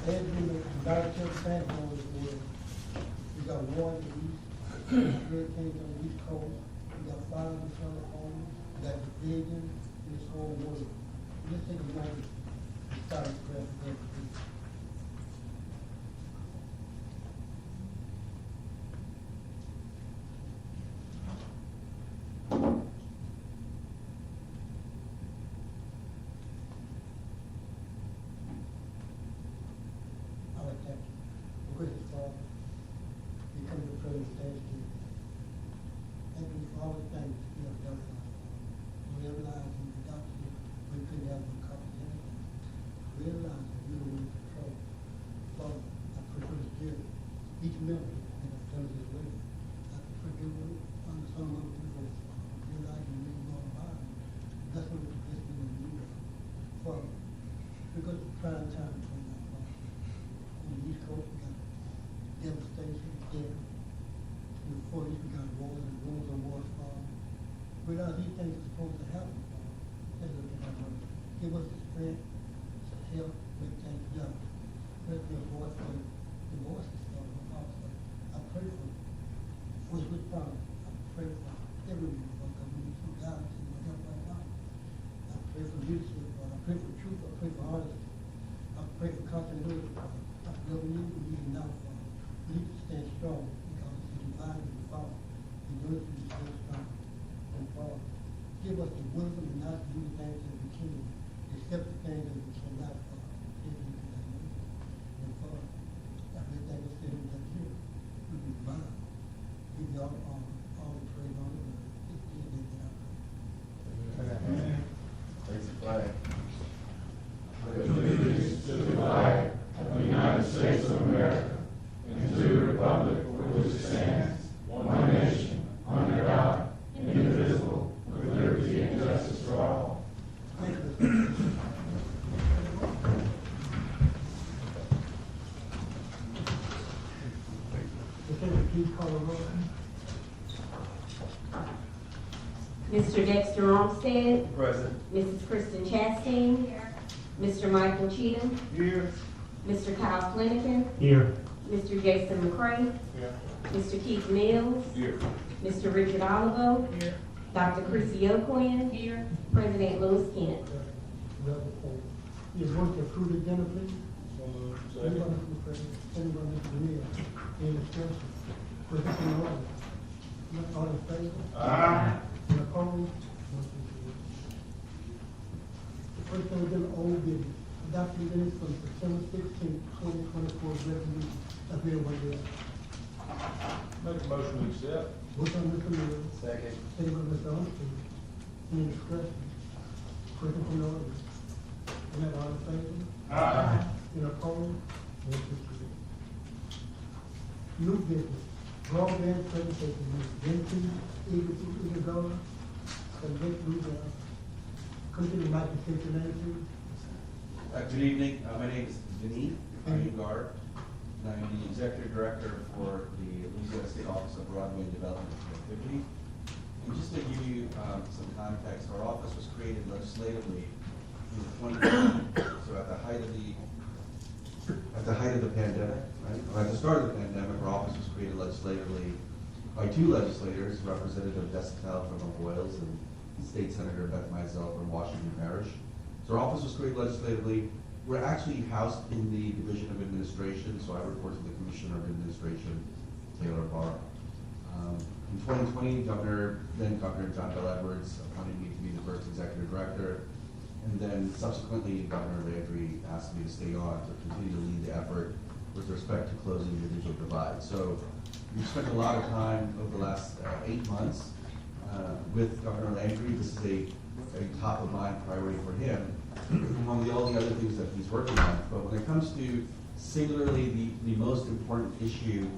There's been a dietary transform as well. We got war in the east, hurricanes on the east coast, we got fires in California, we got division in this whole world. Let's take a moment and start to press for everything. Gracious Father, we come to the presence of thanksgiving. Thank you for all the things you have done for us. We realize that without you, we couldn't have accomplished anything. We realize that you are in control. Father, I pray for this journey. Each member that has done this way. I forgive them on some of the people. Realize you really know about it. That's what we're blessing in you. Father, because of prime time between our Father. On the East Coast, we got devastation, death. In the 40s, we got wars and rumors of wars, Father. Without these things are supposed to happen, Father. Let us get our money. Give us the strength to help make things done. Let me avoid for the voices, Father. I pray for first responders. I pray for everyone, Father. We need some guidance and help right now. I pray for leadership, Father. I pray for truth. I pray for honesty. I pray for continuity, Father. I love you. We need now, Father. We need to stand strong because it's a divine and the Father. We know that we stand strong. And Father, give us the wisdom and not to do the things that we can, except the things that we cannot, Father. And Father, everything is said and done here, we be mine. Give you all the praise on the earth. It's the day that I pray. Amen. Raise the flag. Allegiance to the flag of the United States of America and to the republic for which it stands, one nation, under God, indivisible, with liberty and justice for all. Thank you. Please call the roll. Mr. Dexter Armstead. Present. Mrs. Kristen Chastain. Here. Mr. Michael Cheatham. Here. Mr. Kyle Flanagan. Here. Mr. Jason McCray. Here. Mr. Keith Mills. Here. Mr. Richard Olivo. Here. Dr. Chrissy O'Quinn. Here. President Louis Kent. Is one to approve the agenda, please? Second. Anyone, Mr. President? Anyone, Mr. Neal? Any discussion? Question from the order? Not all in favor? Aye. Any opposed? Motion carries. The first thing is the old business. Adopting minutes from September 16, 2024 resolution. That's been one day. Make a motion to accept. Motion by Mr. Neal. Second. Second by Mr. Armstead. Any discussion? Question from the order? Not all in favor? Aye. Any opposed? Motion carries. New business, broadband presentation, Vincent, Eagle Governor, and Rick Rudolph. Come to the mic and state your name, please. Good evening. My name is Vinny Ayugar, and I'm the Executive Director for the Louisiana State Office of Broadband Development and Connectivity. And just to give you some context, our office was created legislatively in 2020, so at the height of the pandemic, right? Or at the start of the pandemic, our office was created legislatively by two legislators, Representative Descatel from Avoyelles and State Senator Beth Mizell from Washington Parish. So our office was created legislatively. We're actually housed in the Division of Administration, so I report to the Commissioner of Administration, Taylor Barr. In 2020, then Governor John Bell Edwards appointed me to be the first Executive Director, and then subsequently Governor Landry asked me to stay on to continue to lead the effort with respect to closing the digital divide. So we've spent a lot of time over the last 8 months with Governor Landry. This is a top of mind priority for him among all the other things that he's working on. But when it comes to singularly the most important issue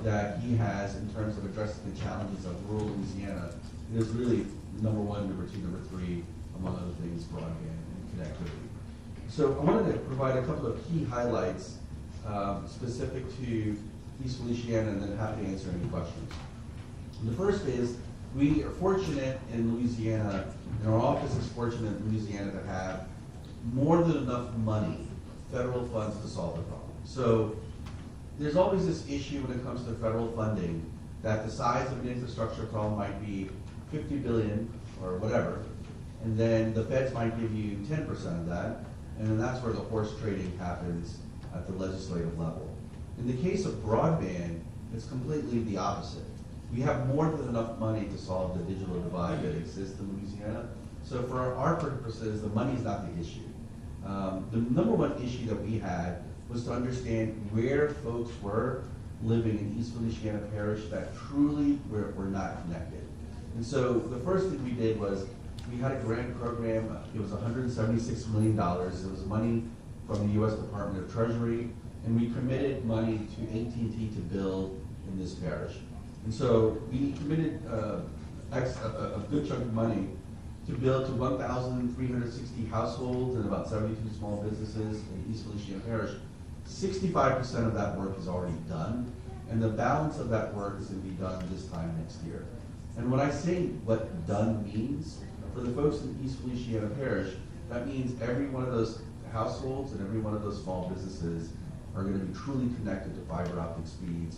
that he has in terms of addressing the challenges of rural Louisiana, it is really number one, number two, number three, among other things, broadband and connectivity. So I wanted to provide a couple of key highlights specific to East Feliciana, and then happy to answer any questions. The first is, we are fortunate in Louisiana, and our office is fortunate in Louisiana to have more than enough money, federal funds, to solve the problem. So there's always this issue when it comes to federal funding, that the size of an infrastructure problem might be 50 billion or whatever, and then the feds might give you 10% of that, and then that's where the horse trading happens at the legislative level. In the case of broadband, it's completely the opposite. We have more than enough money to solve the digital divide that exists in Louisiana. So for our purposes, the money's not the issue. The number one issue that we had was to understand where folks were living in East Feliciana Parish that truly were not connected. And so the first thing we did was we had a grant program. It was $176 million. It was money from the U.S. Department of Treasury, and we committed money to AT&T to build in this parish. And so we committed a good chunk of money to build to 1,360 households and about 72 small businesses in East Feliciana Parish. 65% of that work is already done, and the balance of that work is going to be done this time next year. And when I say what done means, for the folks in East Feliciana Parish, that means every one of those households and every one of those small businesses are going to be truly connected to fiber optic speeds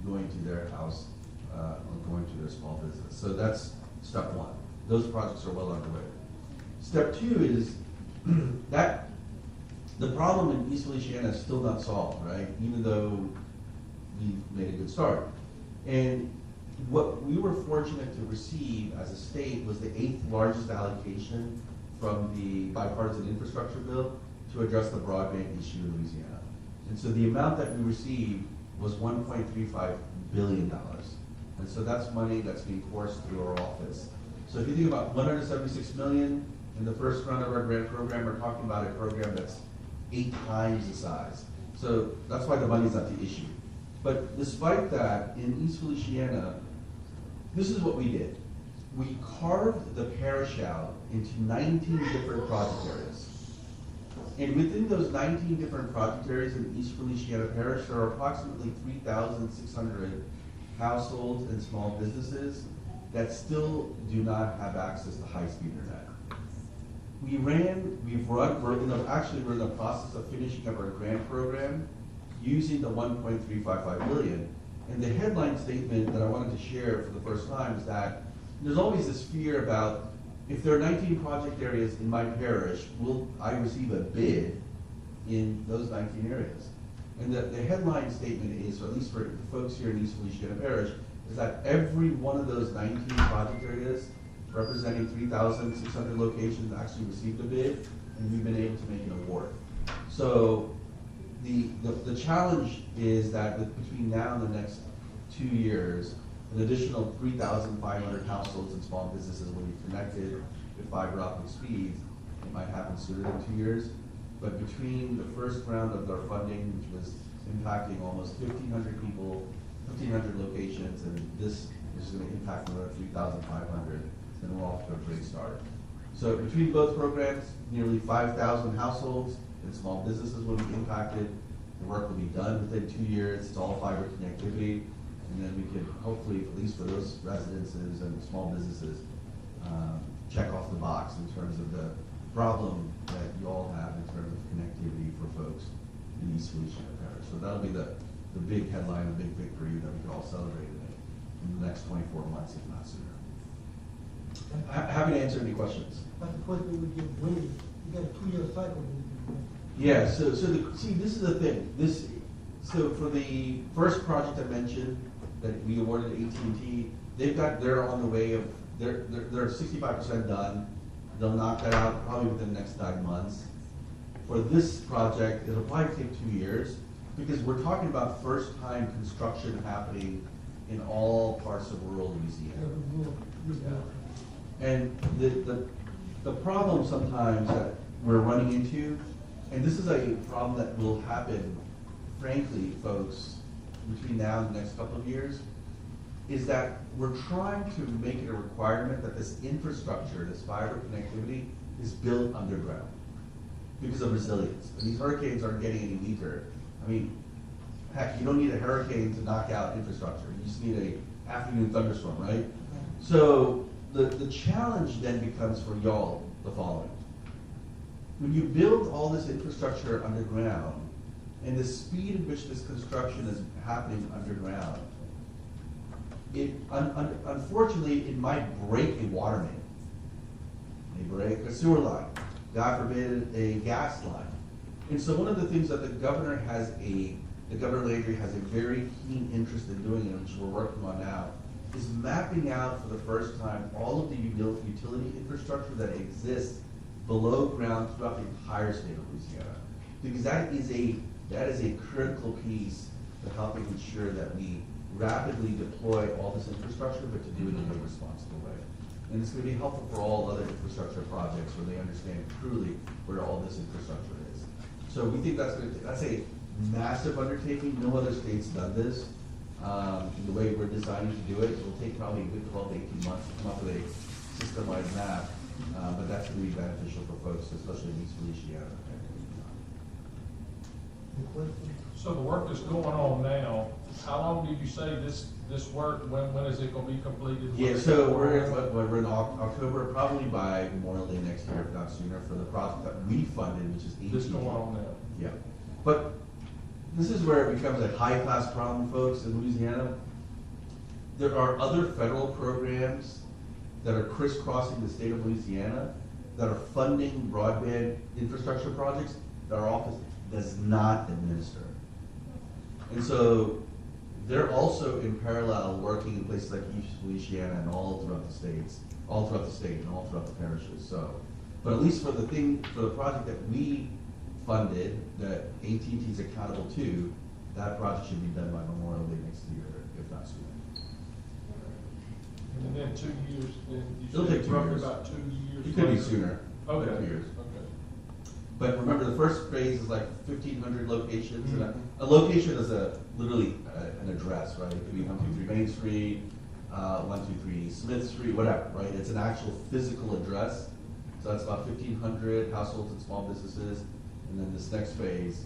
going to their house or going to their small business. So that's step one. Those projects are well underway. Step two is that the problem in East Feliciana is still not solved, right? Even though we made a good start. And what we were fortunate to receive as a state was the 8th largest allocation from the bipartisan infrastructure bill to address the broadband issue in Louisiana. And so the amount that we received was $1.35 billion. And so that's money that's being coursed through our office. So if you think about $176 million in the first round of our grant program, we're talking about a program that's 8 times the size. So that's why the money's not the issue. But despite that, in East Feliciana, this is what we did. We carved the parish out into 19 different project areas. And within those 19 different project areas in East Feliciana Parish, there are approximately 3,600 households and small businesses that still do not have access to high-speed internet. We're in the process of finishing up our grant program using the $1.355 billion. And the headline statement that I wanted to share for the first time is that there's always this fear about, if there are 19 project areas in my parish, will I receive a bid in those 19 areas? And the headline statement is, or at least for the folks here in East Feliciana Parish, is that every one of those 19 project areas, representing 3,600 locations, actually received a bid, and we've been able to make an award. So the challenge is that between now and the next 2 years, an additional 3,500 households and small businesses will be connected with fiber optic speeds. It might happen sooner than 2 years. But between the first round of our funding, which was impacting almost 1,500 people, 1,500 locations, and this is going to impact another 3,500, then we're off to a great start. So between both programs, nearly 5,000 households and small businesses will be impacted. The work will be done within 2 years. It's all fiber connectivity. And then we can hopefully, at least for those residences and small businesses, check off the box in terms of the problem that you all have in terms of connectivity for folks in East Feliciana Parish. So that'll be the big headline, the big victory that we can all celebrate in the next 24 months, if not sooner. Happy to answer any questions. But the question would give winning, you got a 2-year cycle. Yeah, see, this is the thing. So for the first project I mentioned that we awarded AT&T, they're on the way of, they're 65% done. They'll knock that out probably within the next 9 months. For this project, it'll probably take 2 years because we're talking about first-time construction happening in all parts of rural Louisiana. And the problem sometimes that we're running into, and this is a problem that will happen, frankly, folks, between now and the next couple of years, is that we're trying to make it a requirement that this infrastructure, this fiber connectivity, is built underground because of resilience. And these hurricanes aren't getting any weaker. I mean, heck, you don't need a hurricane to knock out infrastructure. You just need an afternoon thunderstorm, right? So the challenge then becomes for y'all the following. When you build all this infrastructure underground, and the speed in which this construction is happening underground, unfortunately, it might break a water main. May break a sewer line, God forbid, a gas line. And so one of the things that the governor Landry has a very keen interest in doing, and which we're working on now, is mapping out for the first time all of the utility infrastructure that exists below ground throughout the entire state of Louisiana. Because that is a critical piece to helping ensure that we rapidly deploy all this infrastructure, but to do it in a responsible way. And it's going to be helpful for all other infrastructure projects where they understand truly where all this infrastructure is. So we think that's a massive undertaking. No other state's done this. The way we're designing to do it, it'll take probably a good 12 to 18 months to come up with a system-wide map, but that's going to be beneficial for folks, especially in East Feliciana. Any questions? So the work that's going on now, how long did you say this work, when is it gonna be completed? Yeah, so we're in October, probably by Memorial Day next year, if not sooner, for the project that we funded, which is This going on now? Yeah, but this is where it becomes a high-class problem, folks, in Louisiana. There are other federal programs that are crisscrossing the state of Louisiana that are funding broadband infrastructure projects that our office does not administer. And so they're also in parallel working in places like East Feliciana and all throughout the state and all throughout the parishes. So, but at least for the project that we funded, that AT&T is accountable to, that project should be done by Memorial Day next year, if not sooner. And then 2 years, then you It'll said take 2 roughly years. about 2 years? It could be later? sooner. Okay. Like 2 years. Okay. But remember, the first phase is like 1,500 locations, and a location is literally an address, right? It could be 123 Main Street, 123 Smith Street, whatever, right? It's an actual physical address. So that's about 1,500 households and small businesses. And then this next phase,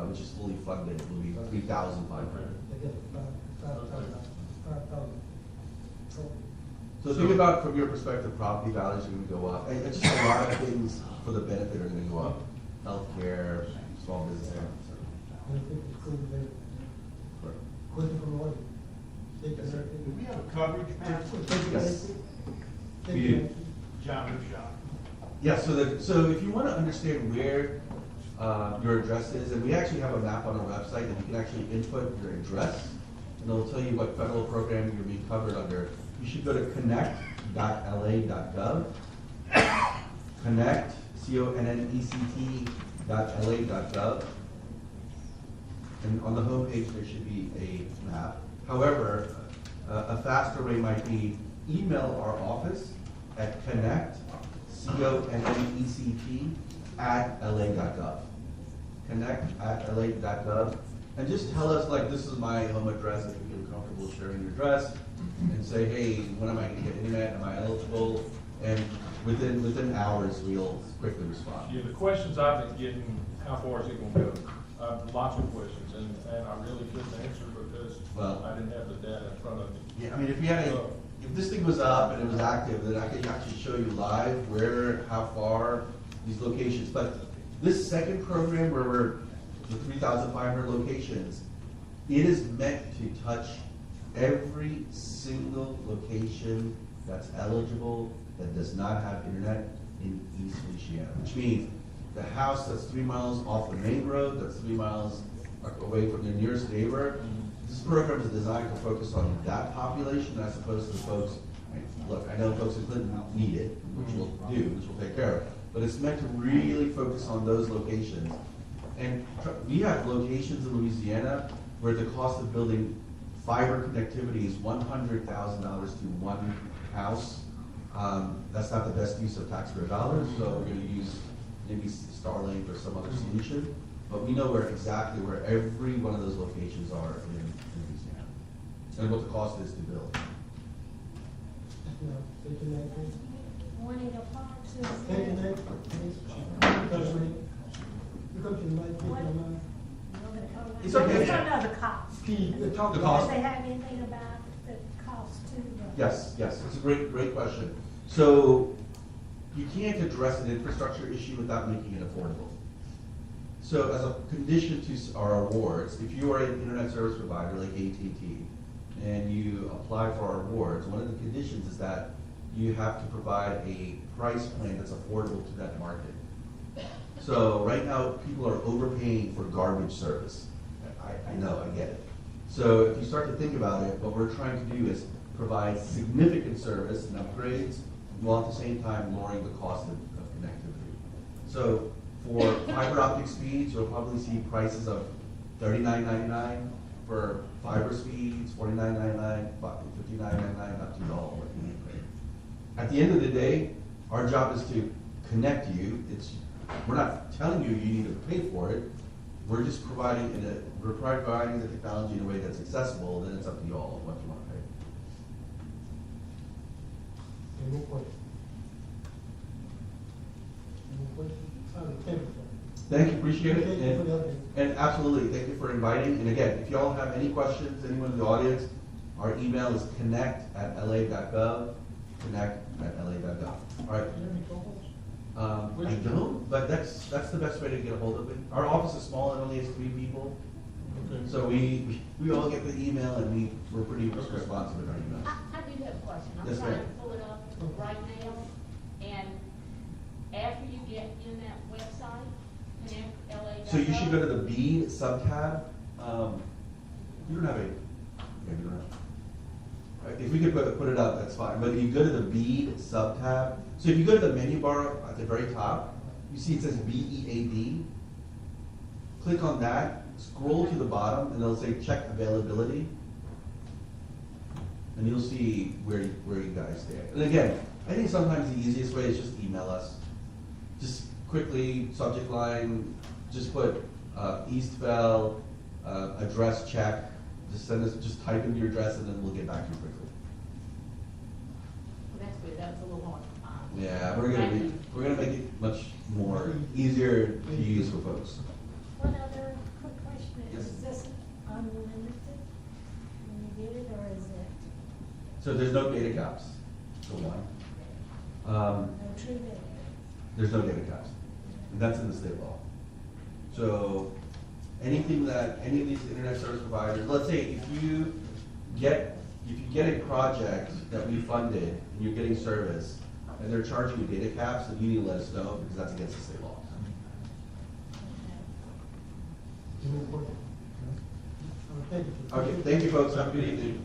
which is fully funded, will be 3,500. They get $5,000. So think about, from your perspective, property values are going to go up. And just a lot of things for the benefit are going to go up. Healthcare, small business. Question from the audience. Do we have a coverage map? Yes. Thank We you. do. John Shop. Yeah, so if you want to understand where your address is, and we actually have a map on our website that you can actually input your address, and it'll tell you what federal program you're being covered under. You should go to connect.la.gov, connect, connect.la.gov, and on the homepage there should be a map. However, a faster way might be email our office at connect, connect@la.gov. Connect@la.gov, and just tell us, like, this is my home address, if you feel comfortable sharing your address, and say, hey, when am I gonna get internet, am I eligible? And within hours, we'll quickly respond. Yeah, the questions I've been getting, how far is it gonna go? Lots of questions, and I really couldn't answer because Well- I didn't have the data in front of me. Yeah, I mean, if this thing was up and it was active, then I could actually show you live how far these locations, but this second program where we're the 3,500 locations, it is meant to touch every single location that's eligible, that does not have internet in East Feliciana, which means the house that's 3 miles off the main road, that's 3 miles away from their nearest neighbor. This program is designed to focus on that population as opposed to the folks, look, I know folks in Clinton need it, which we'll take care of, but it's meant to really focus on those locations. And we have locations in Louisiana where the cost of building fiber connectivity is $100,000 to one house. That's not the best use of taxpayer dollars, so we're gonna use maybe Starlink or some other solution. But we know exactly where every one of those locations are in Louisiana, and what the cost is to build. State your name, please. Juanita Parks is State your name, please. You come to the mic, please, What? don't mind. It's okay. It's under the cost. Can you talk The about? cost. Does they have anything about the cost to the? Yes, it's a great question. So you can't address an infrastructure issue without making it affordable. So as a condition to our awards, if you are an internet service provider like AT&T and you apply for our awards, one of the conditions is that you have to provide a price plan that's affordable to that market. So right now, people are overpaying for garbage service. I know, I get it. So if you start to think about it, what we're trying to do is provide significant service and upgrades, while at the same time lowering the cost of connectivity. So for fiber optic speeds, you'll probably see prices of $39.99 for fiber speeds, $49.99, $59.99, not $2. At the end of the day, our job is to connect you. We're not telling you you need to pay for it. We're just providing we're providing the technology in a way that's accessible. Then it's up to you all on what you want to pay. Any more questions? Any more questions? Thank you, sir. Thank you, appreciate it. Thank you for the update. And absolutely, thank you for inviting. And again, if you all have any questions, anyone in the audience, our email is connect@la.gov, connect@la.gov. All right. I don't, but that's the best way to get a hold of me. Our office is small, it only has 3 people. Okay. So we all get the email and we're pretty responsive in our email. I do have a question. I'm Yes, trying ma'am. to pull it up right now, and after you get in that website, connect LA. So you should go to the B sub-tab. You don't have a, yeah, you don't have. If we could put it up, that's fine. But if you go to the B sub-tab, so if you go to the menu bar at the very top, you see it says BEAD. Click on that, scroll to the bottom, and it'll say check availability. And you'll see where you guys stand. And again, I think sometimes the easiest way is just email us. Just quickly, subject line, just put Eastville, address check. Just send us, just type in your address, and then we'll get back to you quickly. That's good, that's a little hard to find. Yeah, Thank you. we're gonna make it much more easier to use for folks. One other quick question, Yes. is this unlimited when you get it, or is it So there's no data caps, for one. no true bit? There's no data caps, and that's in the state law. So anything that any of these internet service providers, let's say if you get a project that we funded and you're getting service and they're charging you data caps, then you need to let us know because that's against the state law. Any more questions? Thank you, sir. Okay, thank you folks, have a good evening.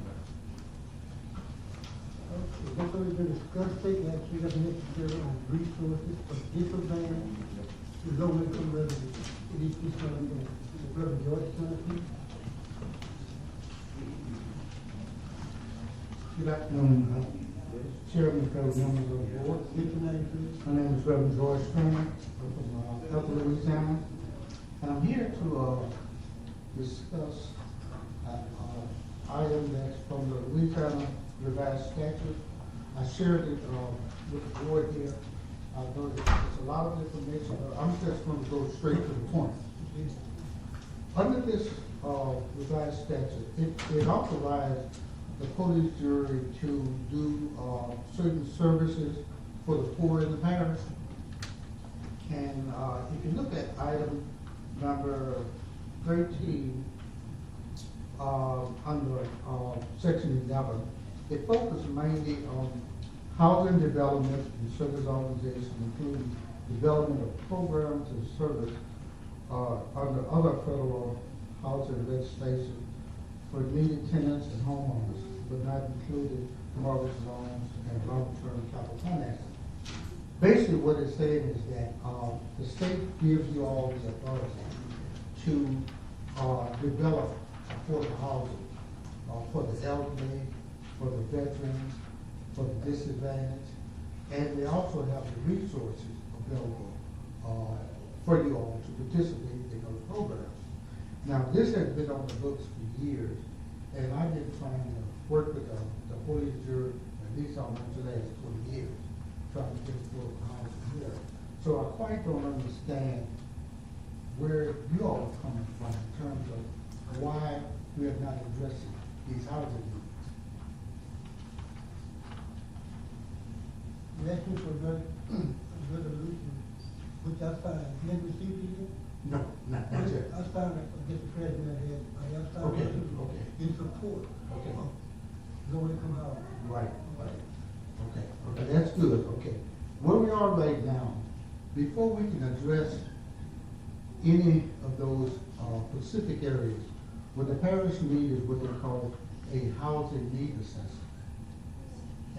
Okay, next one is to discuss taking action if necessary on resources for disadvantaged low-income residents. It is this one, Reverend George, please. Good afternoon, Chairman, fellow members of the board. State your name, please. My name is Reverend George Turner, I'm from Health of Louisiana, and I'm here to discuss an item that's from the Louisiana revised statute. I shared it with the board here. I know that there's a lot of information, but I'm just going to go straight to the point. Under this revised statute, it authorized the police jury to do certain services for the poor in the parish. And if you look at item number 13, under section 11, it focuses mainly on housing development and service organization, including development of programs and service under other federal housing legislation for needed tenants and homeowners, but not included mortgage loans and long-term capital financing. Basically, what it's saying is that the state gives you all the authority to develop affordable housing for the elderly, for the veterans, for the disadvantaged, and they also have the resources available for you all to participate in those programs. Now, this has been on the books for years, and I've been trying to work with the police jury, at least almost the last 20 years, trying to get affordable housing here. So I quite don't understand where you all are coming from in terms of why we are not addressing these housing needs. You asked me for a resolution, which I signed. You haven't received it yet? No, not yet. I signed it, I guess the president had, I signed Okay, it okay. in support Okay. of low-income housing. Right, right. Okay, that's good, okay. Where we are right now, before we can address any of those specific areas, what the parish need is what they call a housing need assessment.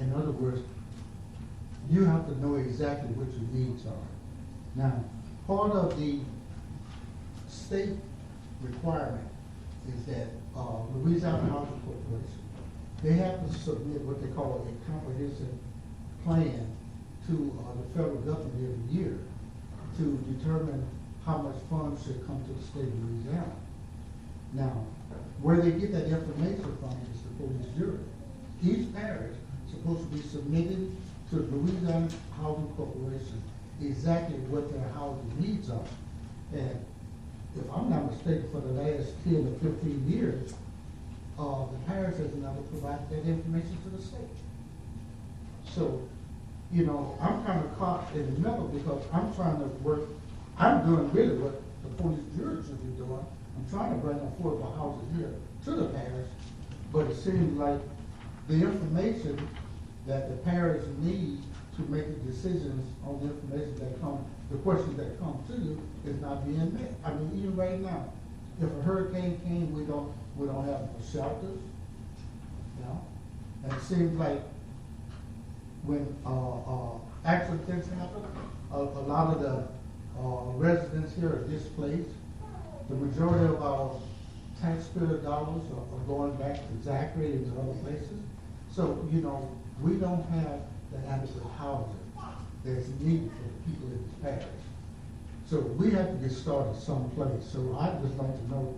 In other words, you have to know exactly what your needs are. Now, part of the state requirement is that Louisiana Housing Corporation, they have to submit what they call a comprehensive plan to the federal government every year to determine how much funds should come to the state of Louisiana. Now, where they get that information from is the police jury. Each parish is supposed to be submitting to the Louisiana Housing Corporation exactly what their housing needs are. And if I'm not mistaken, for the last 10 or 15 years, the parish has never provided that information to the state. So, you know, I'm kind of caught in the middle because I'm trying to work, I'm doing really what the police jury should be doing. I'm trying to bring affordable housing here to the parish, but it seems like the information that the parish needs to make the decisions on the information that come, the questions that come to you is not being met. I mean, even right now, if a hurricane came, we don't have no shelters, you know? And it seems like when accidents happen, a lot of the residents here are displaced. The majority of our taxpayer dollars are going back to Zachary and to other places. So, you know, we don't have the adequate housing that's needed for the people in this parish. So we have to get started someplace. So I'd just like to know,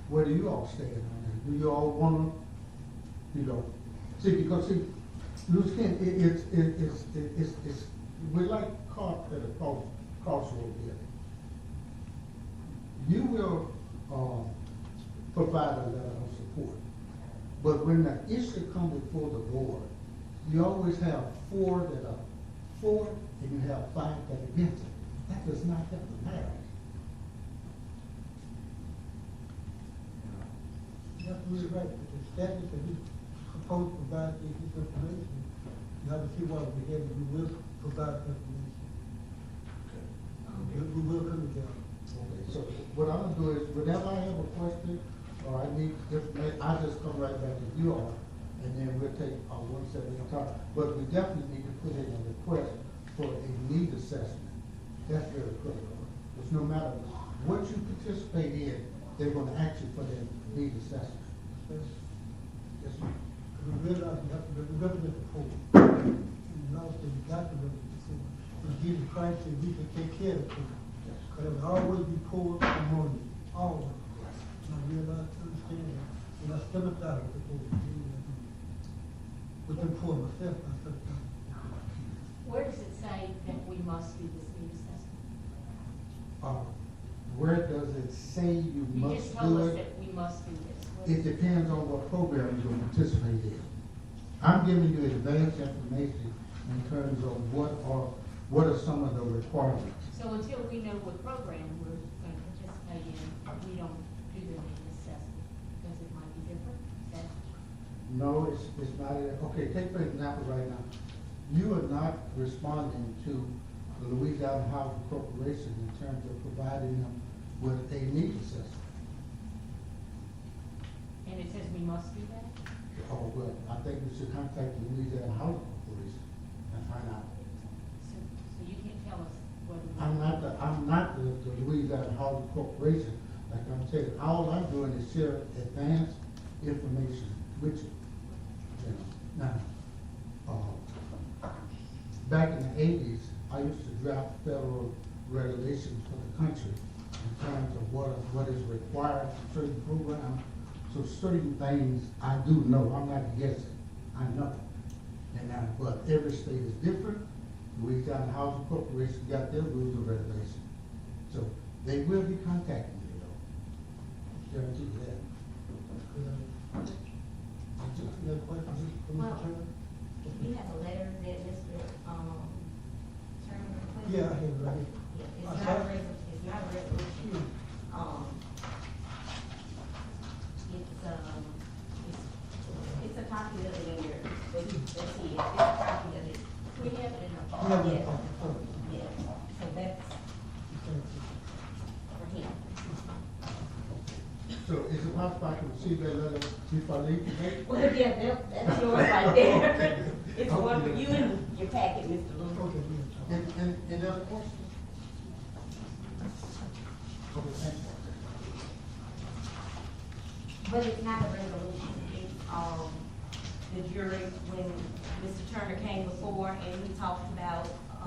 where do you all stand on that? Do you all want to, you know, because loose skin, it's we're like caught at a crossroad here. You will provide a letter of support, but when the issue comes before the board, you always have 4 that are for and you have 5 that are against it. That does not help the parish. That's really right, but the statute that we supposed to provide this information, you have to see what we have, we will provide information. We will come together. Okay, so what I'm gonna do is, whenever I have a question or I need information, I just come right back to you all, and then we'll take one step at a time. But we definitely need to put in a request for a need assessment. That's very critical. Because no matter what you participate in, they're gonna ask you for that need assessment. Yes, ma'am. We realize we have to represent the poor. And also we got to represent the poor. When Jesus Christ said we can take care of the poor. Because there will always be poor among you, always. And I realize, understand that. And I sympathize with the poor. With the poor myself, I sympathize. Where does it say that we must do this need assessment? Where does it say you You must just told do us it? that we must do this. It depends on what program you're going to participate in. I'm giving you advanced information in terms of what are some of the requirements. So until we know what program we're going to participate in, we don't do the need assessment, because it might be different. Is that No, it's not. Okay, take for example right now. You are not responding to the Louisiana Housing Corporation in terms of providing them with a need assessment. and it says we must do that? Oh, well, I think we should contact the Louisiana Housing Corporation and find out. So you can't tell us whether. I'm not the Louisiana Housing Corporation. Like I'm saying, all I'm doing is share advanced information with you. You know, now, back in the 80s, I used to draft federal regulations for the country in terms of what is required for certain programs. So certain things I do know, I'm not guessing, I know. And but every state is different. Louisiana Housing Corporation got their rules and regulations. So they will be contacting you though. Guarantee you that. You have a question, Mr. Well, Chairman? You have a letter that Mr. Chairman requested? Yeah, I have it right here. Yeah, it's not a resolution, So is it possible I can receive that letter before I leave today? Well, yeah, that's yours right there. It's one for you in your packet, Mr. Lewis. Okay, yeah. And other questions? Okay, thank you. But it's not a resolution, it's, the jury, when Mr. Turner came before and he talked about, I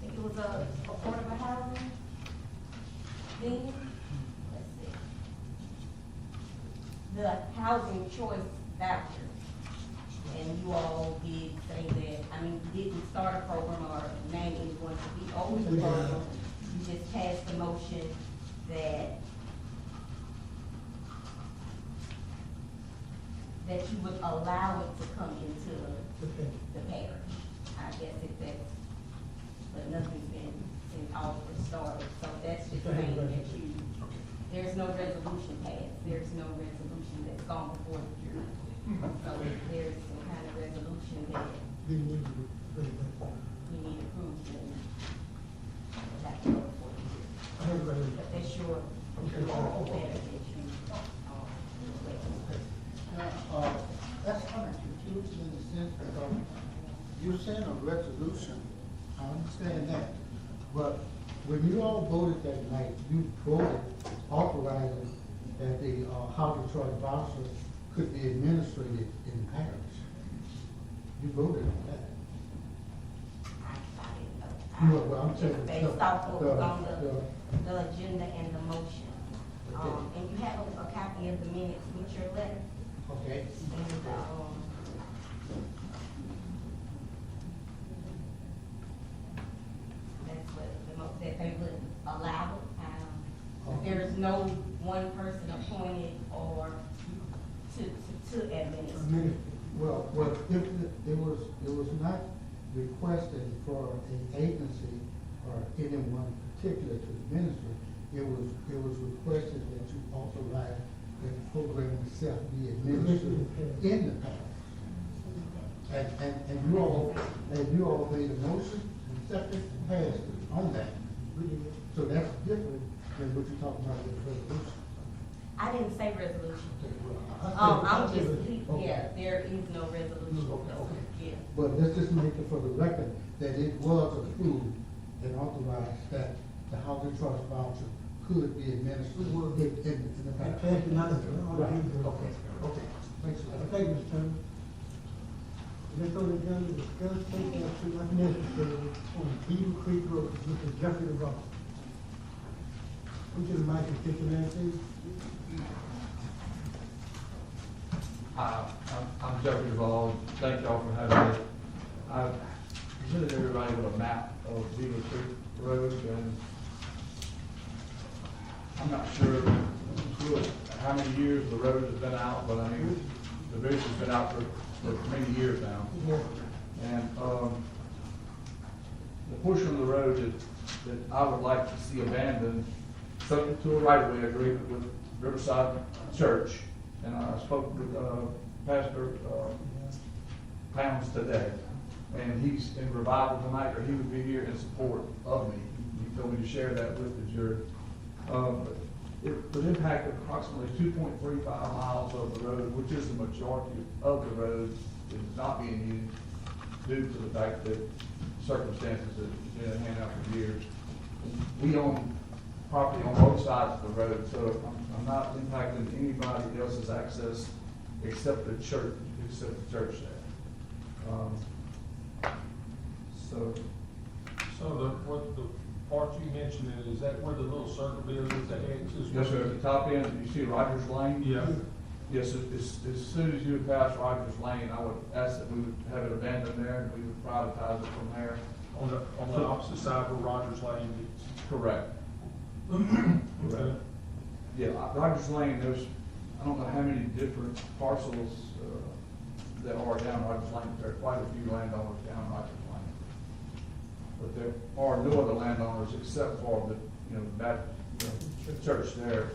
think it was a affordable housing thing. Let's see. The housing choice voucher. And you all did say that, I mean, you didn't start a program or name anyone to be over the program. You just passed the motion that you would allow it to come into Okay. the parish. I guess if that's, but nothing's been offered started, so that's just saying that you, there's no resolution passed, there's no resolution that's gone before the jury. So if there's some kind of resolution that We need to bring it back. we need approved, then we'll have to go before the jury. I have a resolution. But that's your, Okay. letter that you, That's kind of confusing in the sense because you're saying a resolution, I understand that. But when you all voted that night, you voted authorizing that the housing choice voucher could be administered in the parish. You voted on that. I didn't know. Well, I'm saying. Based off what was on the- the agenda and the motion. Okay. And you have a copy of the minutes with your letter. Okay. And, that's what that they would allow it. There is no one person appointed or to administer. Well, if it was not requested for an agency or anyone particular to administer, it was requested that you authorize that the program itself be administered in the parish. And you all made a motion, and second, and passed it on that. So that's different than what you're talking about with the resolution. I didn't say resolution. I I'm said- just, okay. yeah, there is no resolution. Okay. Yeah. But let's just make it for the record that it was approved and authorized that the housing trust voucher could be administered in the parish. Passed unanimously. Right, okay, okay. Thanks a lot. Thank you, Mr. Turner. Next on the agenda, discuss take action not necessary on Beaver Creek Road, Mr. Jeffrey Ross. Come to the mic and state your name, please. I'm Jeffrey Duvall. Thank y'all for having me. I've presented everybody with a map of Beaver Creek Road, and I'm not sure how many years the road has been out, but I mean, the bridge has been out for many years now. And the portion of the road that I would like to see abandoned, subject to a right-of-way agreement with Riverside Church. And I spoke with Pastor Pounds today, and he's in revival tonight, or he would be here in support of me. He told me to share that with the jury. It would impact approximately 2.35 miles of the road, which is the majority of the road is not being used due to the fact that circumstances that have been handed out for years. We own property on both sides of the road, so I'm not impacting anybody else's access except the church there. What the part you mentioned, is that where the little circle is, the X is? Yes, sir, at the top end, you see Rogers Lane? Yeah. Yes, as soon as you would pass Rogers Lane, I would ask that we would have it abandoned there, and we would privatize it from there. On the opposite side where Rogers Lane is. Correct. Okay. Yeah, Rogers Lane, I don't know how many different parcels that are down Rogers Lane, but there are quite a few landowners down Rogers Lane. But there are no other landowners except for that church there,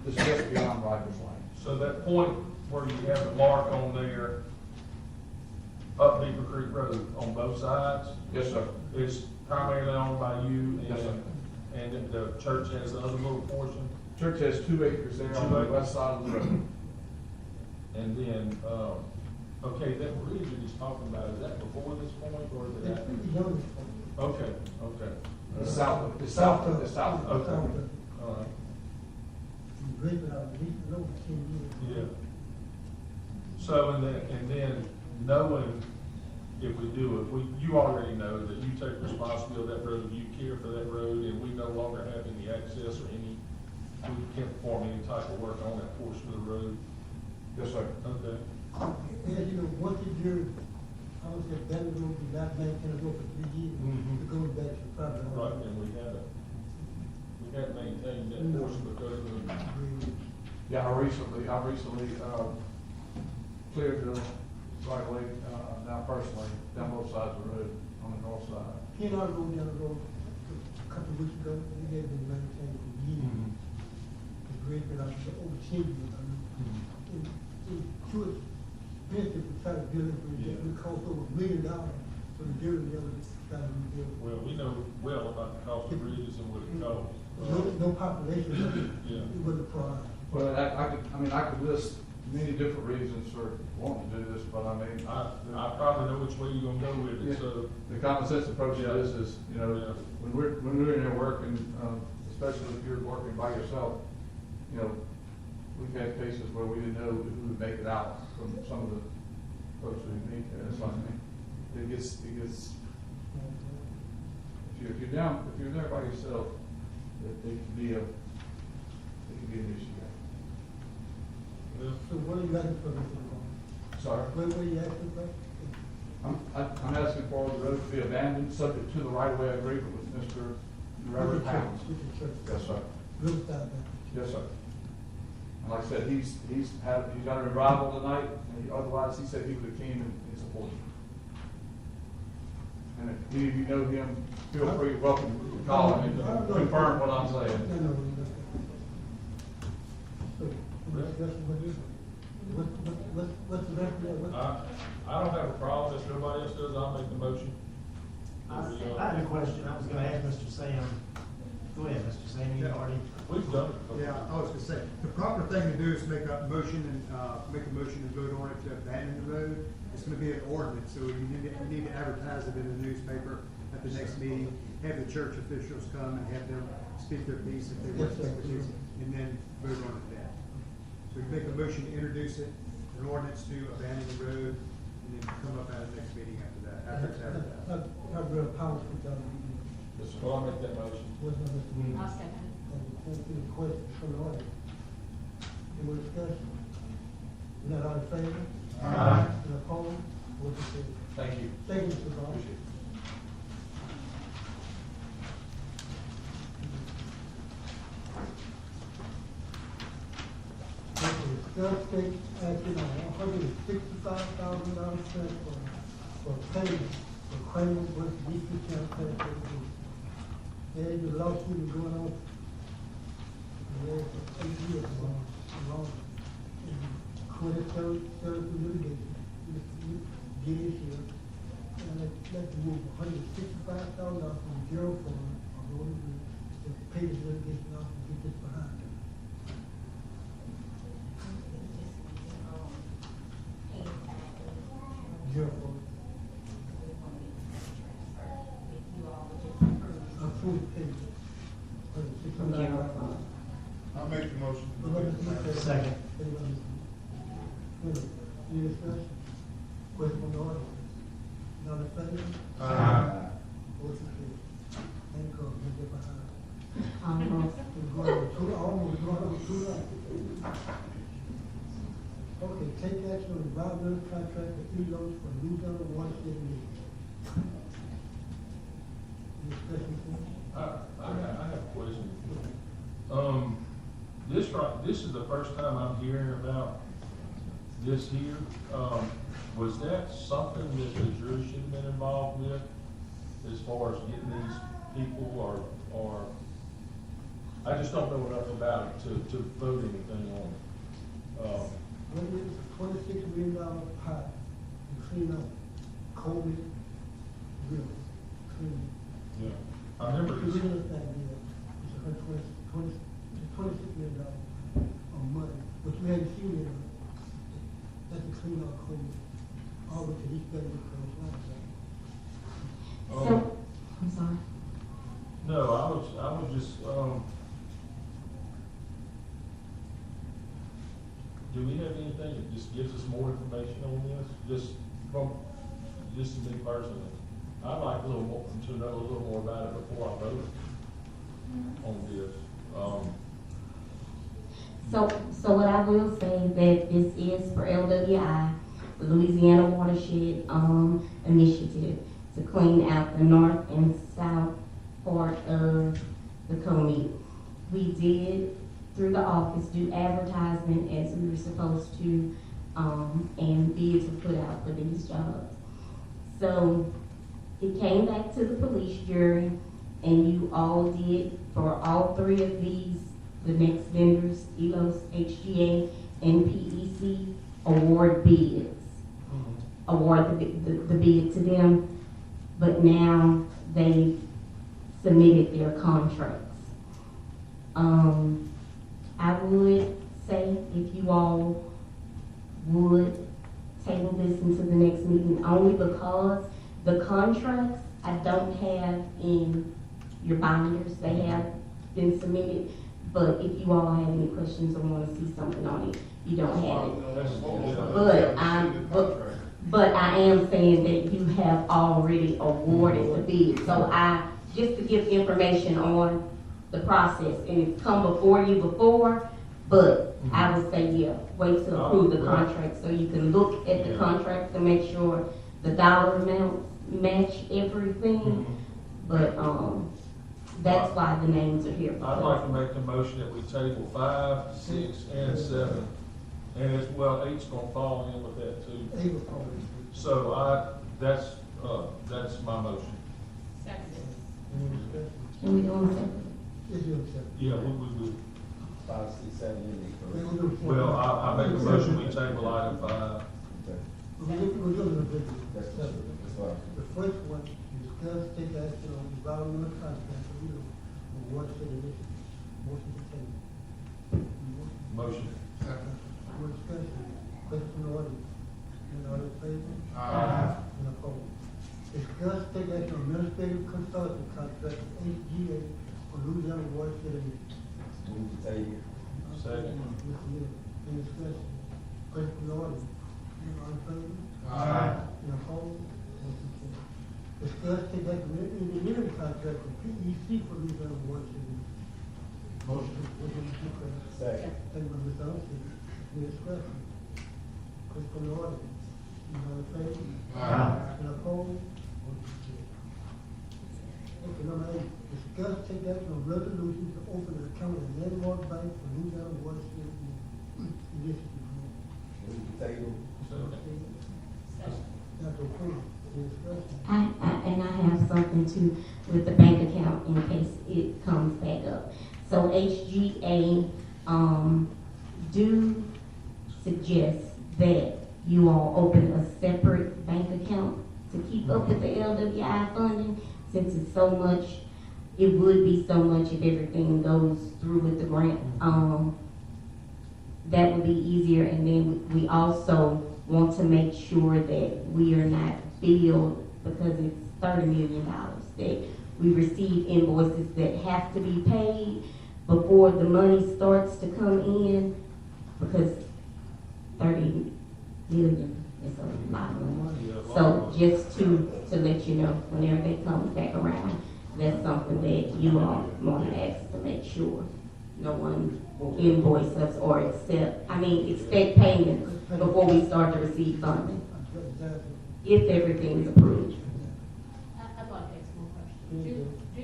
that's just beyond Rogers Lane. So that point where you have the mark on there, up Beaver Creek Road, on both sides, Yes, sir. is primarily owned by you, Yes, sir. and the church has the other little portion? Church has 2 acres there on the 2 acres. west side of the road. And then, okay, that bridge that he's talking about, is that before this point, or is it It's after? pretty young. Okay, okay. It's south, it's south, it's south. Okay. All right, And Greenwood, at least over 10 years. yeah. So, and then knowing if we do it, you already know that you take responsibility of that road, you care for that road, and we no longer have any access or we can't perform any type of work on that portion of the road. Yes, sir. Okay. And you know, once a year, I would say that road be not maintained over 3 years, Mhm. it goes back to the property owner. Right, and we haven't maintained that portion because of, Yeah, I recently, cleared the right way, now personally, down both sides of the road, on the north side. He and I rode down the road a couple of weeks ago, and he had been maintained for years. The bridge been out for over 10 years, I mean. It's too expensive to try to build it, but Yeah. it cost over $1 million for the building, the other try to rebuild. well, we know well about the cost of bridges and what it costs. No population, Yeah. it wasn't a problem. Well, I could list many different reasons for wanting to do this, but I mean, I probably know which way you're gonna go with it, so. the common sense approach to this is, you know, Yeah. when we're in there working, especially if you're working by yourself, you know, we've had cases where we didn't know who would make it out from some of the folks we meet there. It's like, it gets, if you're there by yourself, it can be an issue. Yeah. So what are you asking for, Mr. Bond? Sorry? What are you asking for? I'm asking for the road to be abandoned, subject to the right-of-way agreement with Mr. Reverend Pounds. With the church. Yes, sir. Riverside Baptist. Yes, sir. And like I said, he's got a revival tonight, and otherwise, he said he would have came and supported. And if any of you know him, feel free, welcome to call him and confirm what I'm saying. No. So, what's the rest of that? I don't have a problem, if nobody else does, I'll make the motion. I had a question, I was gonna ask Mr. Sam. Go ahead, Mr. Sam, you already. We've done it. Yeah, I was gonna say, the proper thing to do is make a motion and vote on it to abandon the road. It's gonna be an ordinance, so you need to advertise it in the newspaper at the next meeting, have the church officials come and have them speak their piece if they want to speak their piece, and then vote on it then. So you make a motion to introduce it, an ordinance to abandon the road, and then come up at the next meeting after that, after it's advertised. I've read policy down Yes, sir. Well, I'll make that motion. What's the Mr. I'll second it. Any questions from the audience? Any more discussion? Not all in favor? Aye. And opposed? Motion carries. Thank you. Thank you, Mr. Bond. Appreciate it. Discuss take action on $165,000 transfer for payment for claimant versus Eastern County Transportation. There's a lawsuit been going on for 8 years long. Court served the litigation, get it here. And let's move $165,000 from the general fund, or to pay the litigation off and get this behind. General fund. Approved payment. I'll make the motion. Second. Any discussion? Question from the audience? Not in favor? Motion carries. Thank God, we'll get behind. We're going over two hours. Okay, take action on the environmental contract with E-Loads for Louisiana watershed meeting. Any discussion? I have a question. This is the first time I'm hearing about this here. Was that something that the jury should have been involved with as far as getting these people or I just don't know enough about it to vote anything on it. What is $26 million pot to clean up COVID river, clean. Yeah. I remember The this. real estate deal is $120 to $26 million of money, which we hadn't seen in that's to clean our code, all with the East Bay Cross line. So, I'm sorry. No, I was just, do we have anything that just gives us more information on this? Just to me personally, I'd like a little more, to know a little more about it before I vote on this. So what I will say that this is for LWI, the Louisiana Watershed, Initiative to clean out the north and south part of the Comey. We did, through the office, do advertisement as we were supposed to, and bids were put out for these jobs. So it came back to the police jury, and you all did, for all three of these, the next vendors, ELOS, HGA, and PEC, award bids. Award the bid to them, but now they submitted their contracts. I would say if you all would table this into the next meeting, only because the contracts I don't have in your binders. They have been submitted, but if you all have any questions or want to see something on it, you don't have it. But I am saying that you have already awarded the bid. So just to give information on the process, and it's come before you before, but I would say, yeah, wait to approve the contract so you can look at the contract to make sure the dollar amounts match everything. But that's why the names are here. I'd like to make the motion that we table 5, 6, and 7. And as well, 8's gonna fall in with that too. So that's my motion. Second. Can we go on second? Yeah, we would. 5, 6, 7, and 8. Well, I make a motion, we table item 5. That's fine. The first one, discuss, take action on the environmental contract for you on watershed initiative. Motion to table. Motion. More discussion, question from the audience. And all in favor? Aye. And opposed? Discuss, take action on administrative consulting contract with HGA for Louisiana watershed initiative. Move to table. Second. Mr. Miller, any discussion? Question from the audience. And all in favor? Aye. And opposed? Motion carries. Discuss, take action on engineering contract with PEC for Louisiana watershed initiative. Motion. Motion, Mr. President. Second. Second by Mr. Austin. Any discussion? Question from the audience. And all in favor? Aye. And opposed? Motion carries. Okay, number 8, discuss, take action on resolution to open an account at Landmark Bank for Louisiana watershed initiative. Move to table. Dr. O'Connor, any discussion? And I have something too with the bank account in case it comes back up. So HGA, do suggest that you all open a separate bank account to keep up with the LWI funding, since it's so much, it would be so much if everything goes through with the grant. That would be easier, and then we also want to make sure that we are not billed, because it's $30 million, that we receive invoices that have to be paid before the money starts to come in, because 30 million is a lot of money. So just to let you know, whenever they come back around, that's something that you all want to ask to make sure no one invoice us or expect payments before we start to receive funding, if everything is approved. I'd like to ask one question. Do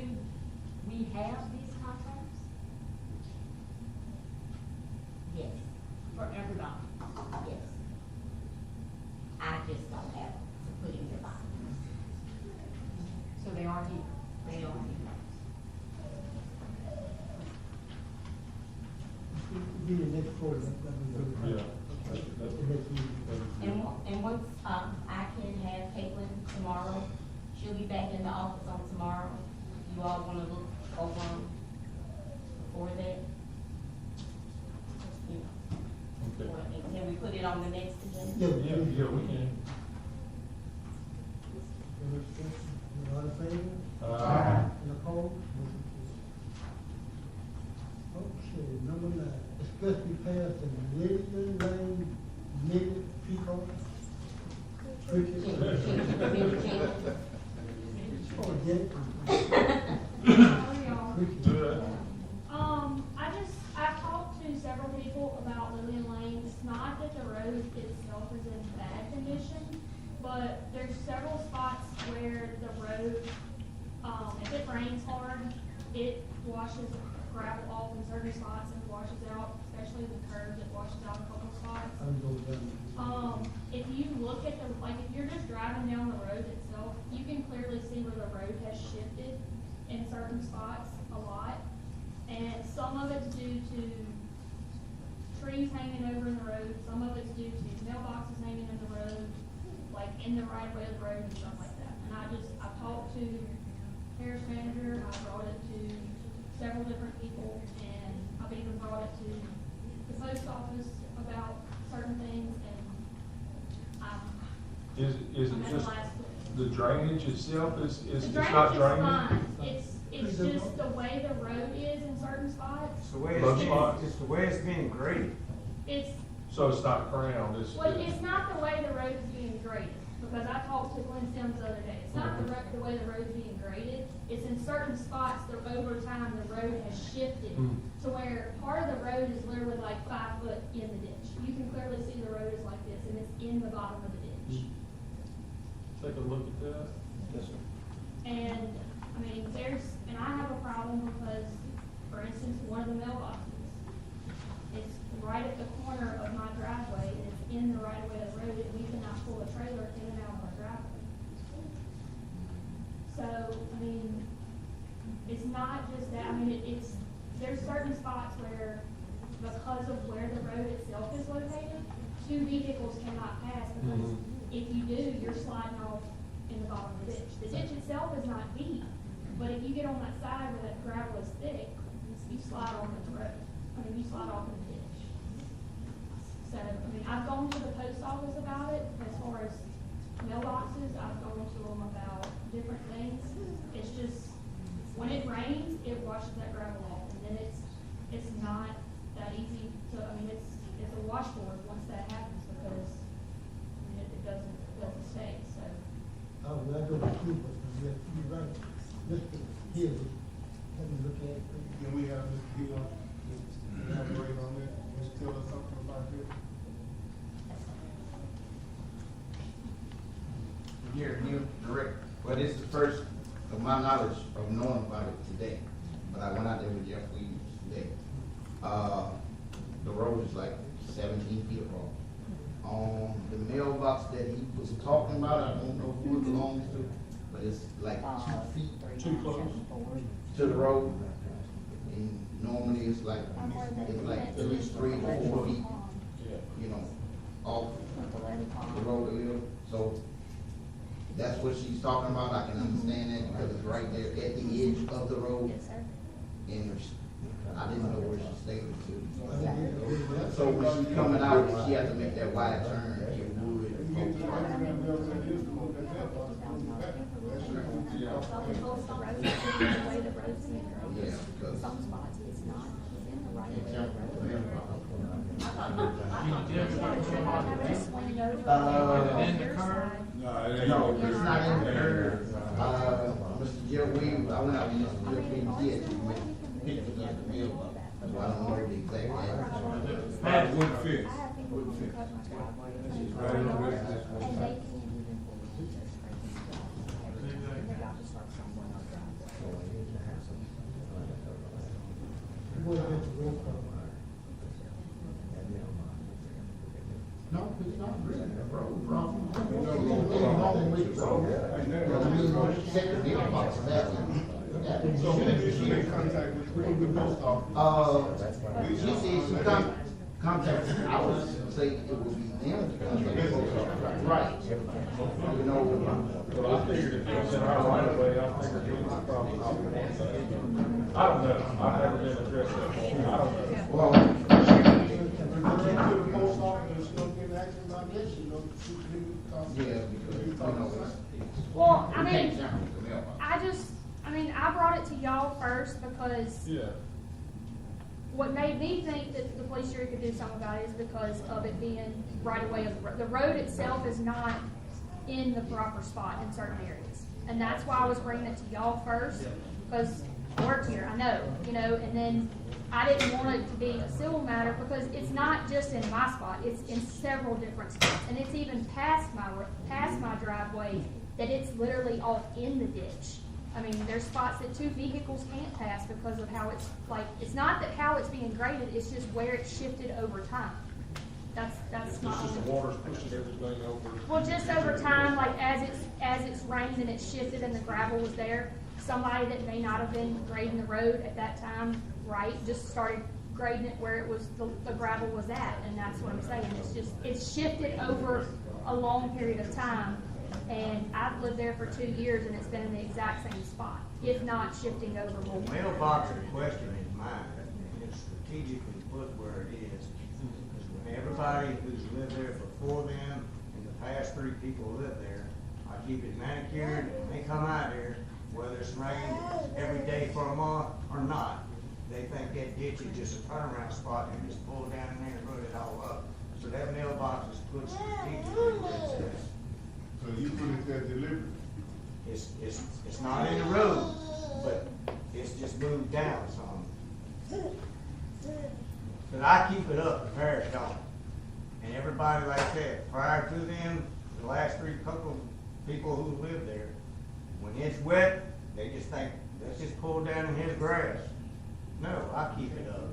we have these contracts? Yes, For everybody? yes. I just don't have to put in your box. So they are here? They are here. Be the next quarter, that we Yeah. The next meeting. And once, I can have Caitlin tomorrow, she'll be back in the office on tomorrow. You all wanna look over before that? Yeah, we can. Any discussion? Any other favor? Any opposed? Motion carries. Okay, number 9, discuss repairs to Meridian Lane, Mid Pico. Oh, Good. I've talked to several people about Lillian Lane. It's not that the road itself is in bad condition, but there's several spots where the road, if it rains hard, it washes gravel off in certain spots and washes out, especially the curves, it washes out a couple spots. If you look at if you're just driving down the road itself, you can clearly see where the road has shifted in certain spots a lot. And some of it's due to trees hanging over in the road, some of it's due to mailboxes hanging in the road, like in the right way of the road and stuff like that. And I talked to Parish Manager, I brought it to several different people, and I've even brought it to the post office about certain things, and Is it I'm at just the last. the drainage itself is The it's drainage not is draining? fine, it's just the way the road is in certain spots, It's the way Most spots. it's the way it's being graded. it's, So it's not crowned, well, it's not the way the road is being graded, because I talked to Glenn Sims the other day, it's not the way the road is being graded, it's in certain spots that over time the road has shifted to where part of the road is literally like 5 foot in the ditch. You can clearly see the road is like this, and it's in the bottom of the ditch. Take a look at that. Yes, sir. And, I mean, and I have a problem because, for instance, one of the mailboxes, it's right at the corner of my driveway, and it's in the right of way of the road, and we cannot pull a trailer in and out of our driveway. So, I mean, it's not just that, I mean, there's certain spots where, because of where the road itself is located, 2 vehicles cannot pass, because if you do, you're sliding off in the bottom of the ditch. The ditch itself is not deep, but if you get on that side where that gravel is thick, you slide on the road. I mean, you slide off in the ditch. So, I mean, I've gone to the post office about it, as far as mailboxes, I've gone to them about different things. It's just, when it rains, it washes that gravel off, and then it's not that easy to, I mean, it's a washboard once that happens, because, I mean, it doesn't stay, so. Oh, well, I go to school, but you're right. Mr. Hill, let me look at it. Can we have Mr. Hill elaborate on that, just tell us something about this? Here, direct, well, this is the first of my knowledge of knowing about it today, but I went out there with Jeff Williams today. The road is like 17 feet long. The mailbox that he was talking about, I don't know who it belongs to, but it's like 2 feet Too close. to the road. And normally it's like at least 3 to 4 feet, you know, off the road a little. So that's what she's talking about. I can understand that because it's right there at the edge of the road. And I didn't know where she stayed to. So when she's coming out, she has to make that wide turn. It would. Yeah, because Some spots it's not in the right of way. no, it's not in the curve. Mr. Jeff Williams, I went out with Mr. Jeff Williams, he had to make pictures of the mailbox. So I don't know the exact address. Right, wood fence. I have people who cut my driveway. Right on this. And they can't even pull the ditches every time. And they got to start somewhere on our driveway. What about the road problem? No, it's not really a road problem. Check the mailbox, that So who did she make contact with the post office? she said she contacted, I would say it would be them to contact the post office. Right. You know, Well, I figured if it was in our right of way, I figured it was probably not the one side. I don't know, I've never been addressed that before, I don't know. well, To the post office, and still getting action about this, you know, Yeah, because, you know, it's. Well, I we can't mean, jump with the mailbox. I brought it to y'all first because Yeah. what made me think that the police jury could do something about it is because of it being right away of the road. The road itself is not in the proper spot in certain areas. And that's why I was bringing it to y'all first, because I work here, I know, you know, and then I didn't want it to be a civil matter because it's not just in my spot, it's in several different spots. And it's even past my driveway that it's literally off in the ditch. I mean, there's spots that 2 vehicles can't pass because of how it's, like, it's not that how it's being graded, it's just where it's shifted over time. That's my It's just the only. water's pushing everything over. Well, just over time, like as it's rained and it's shifted and the gravel was there, somebody that may not have been grading the road at that time, right, just started grading it where it was, the gravel was at, and that's what I'm saying. It's shifted over a long period of time. And I've lived there for 2 years and it's been in the exact same spot, if not shifting over more. Mailbox in question is mine, and it's strategically put where it is. Because when everybody who's lived there before them, and the past 3 people who live there, I keep it manicured, and they come out there, whether it's rained every day for a month or not, they think that ditch is just a turnaround spot and just pull down in there and run it all up. So that mailbox is put strategically where it says. So you put it there deliberately? It's not in the road, but it's just moved down some. But I keep it up, the parish don't. And everybody like that, prior to them, the last 3 couple people who live there, when it's wet, they just think, let's just pull down in his grass. No, I keep it up.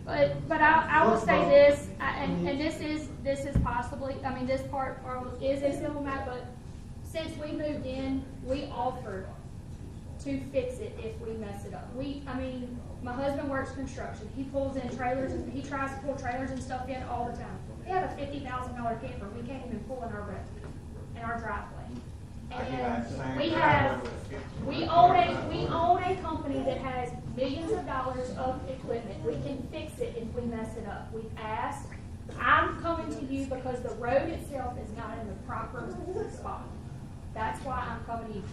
But I will say this, and this is possibly, I mean, this part is a civil matter, but since we moved in, we offered to fix it if we mess it up. My husband works construction. He pulls in trailers, and he tries to pull trailers and stuff in all the time. We have a $50,000 camper. We can't even pull in our driveway. And we own a company that has millions of dollars of equipment. We can fix it if we mess it up. We've asked. I'm coming to you because the road itself is not in the proper spot. That's why I'm coming to you.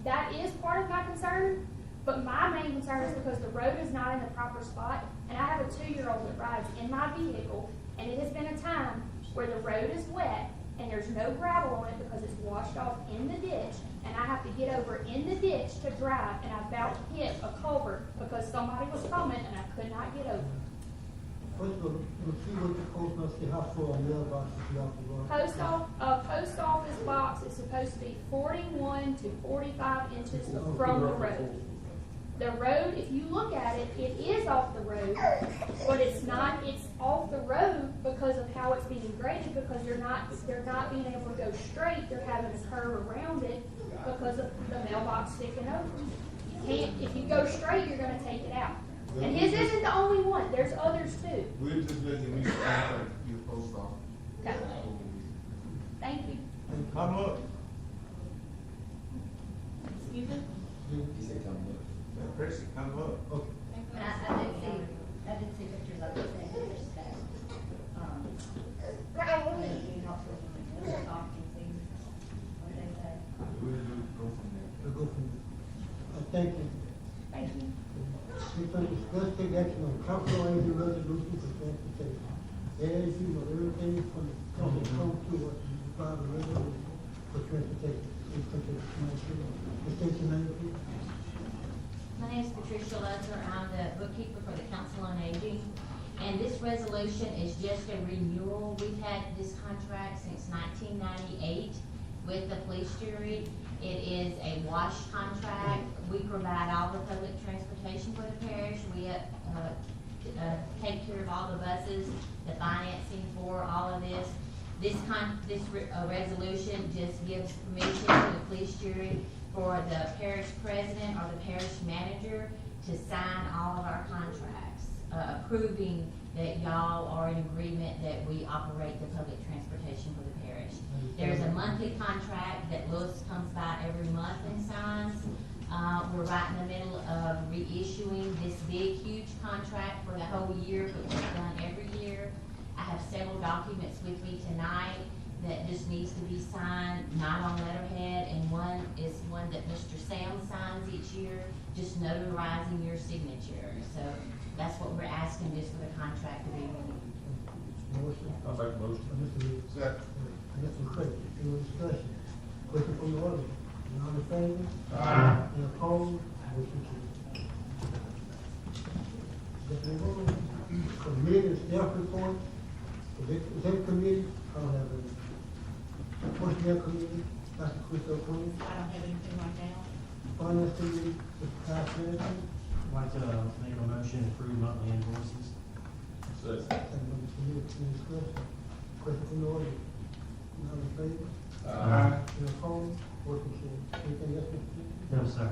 That is part of my concern, but my main concern is because the road is not in the proper spot, and I have a 2-year-old that rides in my vehicle, and it has been a time where the road is wet, and there's no gravel on it because it's washed off in the ditch, and I have to get over in the ditch to drive, and I about hit a culvert because somebody was coming and I could not get over. First of all, let's see what the post must be, how far a mailbox is off the road. Post office box is supposed to be 41 to 45 inches from the road. The road, if you look at it, it is off the road, but it's off the road because of how it's being graded, because they're not being able to go straight, they're having to curve around it because of the mailbox sticking over. If you go straight, you're gonna take it out. And his isn't the only one, there's others too. We'll just let you contact your post office. Okay. Thank you. Come look. Excuse me? He said come look. Chrissy, come look. Okay. And I did see pictures of it yesterday. Maybe help with talk and see what they say. We'll go from there. We'll go from there. Thank you. Thank you. Let's take action on council agency resolution for transportation. As you know, everything from the council comes to us, you provide a resolution for transportation. My name is Patricia Lutzer. I'm the bookkeeper for the Council on Aging. And this resolution is just a renewal. We've had this contract since 1998 with the police jury. It is a wash contract. We provide all the public transportation for the parish. We take care of all the buses, the financing for all of this. This resolution just gives permission to the police jury for the parish president or the parish manager to sign all of our contracts, approving that y'all are in agreement that we operate the public transportation for the parish. There's a monthly contract that Lewis comes by every month and signs. We're right in the middle of reissuing this big, huge contract for the whole year, but it's done every year. I have several documents with me tonight that just needs to be signed, not on letterhead, and one is one that Mr. Sam signs each year, just notarizing your signature. So that's what we're asking, just for the contract to be renewed. Motion. I'll make a motion. Mr. Lee. Second. Mr. Craig, any discussion? Question from the audience? All in favor? Aye. Any opposed? Motion carries. Deputy Warden, committee and staff report. Executive committee, I don't have any. Personnel committee, Dr. Chris O'Quinn. I don't have anything right now. Finance committee, Mr. Kyle Anderson. I'd like to make a motion to approve monthly invoices. Second. Second by Mr. Lee, any discussion? Question from the audience? All in favor? Aye. Any opposed? Motion carries. Anything else, Mr. Lee? No, sir.